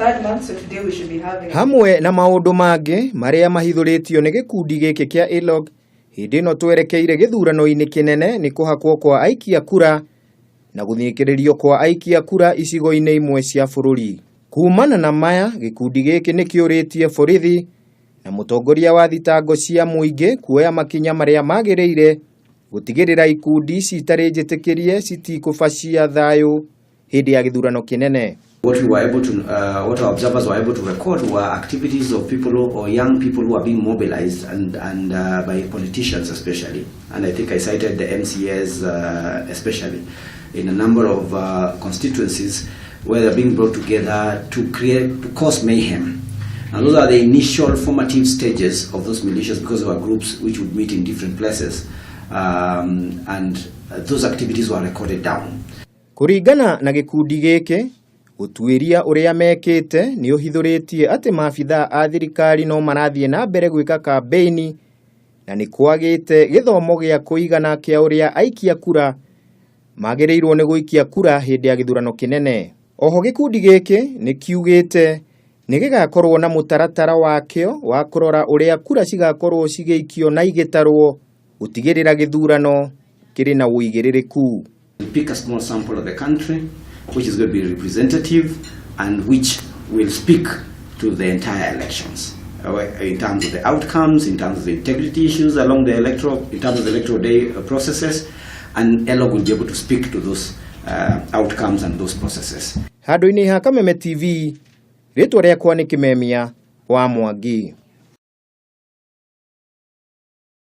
3rd month, so today we should be having hamwe na maundu mangĩ maria mahithũrĩtio nĩ gĩkundi gĩkĩ kĩa ILOG hĩndĩ ĩno twerekeire gĩthurano-inĩ kĩnene nĩ kũhakwo kwa aikia kura na gũthikĩrĩrio kwa aikia kura icigo-inĩ imwe cia bũrũri. Kumana na maya, gĩkundi gĩkĩ nĩ kĩũrĩtie borithi na mũtongoria wa thitango cia mũingĩ kuoya makinya marĩa magĩrĩire gũtigĩrĩra ikundi ici itarĩ njĩtĩkĩrie citikũbacia thayũ hĩndĩ ya gĩthurano kĩnene. What our observers were able to record were activities of people or young people who are being mobilized and by politicians especially. And I think I cited the MCAs especially in a number of constituencies where they're being brought together to cause mayhem. And those are the initial formative stages of those militias, because there were groups which would meet in different places. And those activities were recorded down. Kũringana na gĩkundi gĩkĩ, ũtuĩria ũrĩa mekĩte nĩ ũhithũrĩtie atĩ maabithaa a thirikari no marathiĩ na mbere gwĩka kambeini na nĩ kwagĩte gĩthomo gĩa kũigana kĩa ũrĩa aikia kura magĩrĩirwo nĩ gũikia kura hĩndĩ ya gĩthurano kĩnene. Oho gĩkundi gĩkĩ nĩ kiugĩte nĩ gĩgakorwo na mũtaratara wakĩo wa kũrora ũrĩa kura cigakorwo cigĩikio na igĩtarwo gũtigĩrĩra gĩthurano kĩrĩ na ũigĩrĩrĩku. We pick a small sample of the country which is going to be representative and which will speak to the entire elections in terms of the outcomes, in terms of the integrity issues along the in terms of the electoral day processes, and ILOG will be able to speak to those outcomes and those processes. Handũ-inĩ ha Kameme TV, rĩtwa rĩakwa nĩ Kĩmemia wa Mwangi.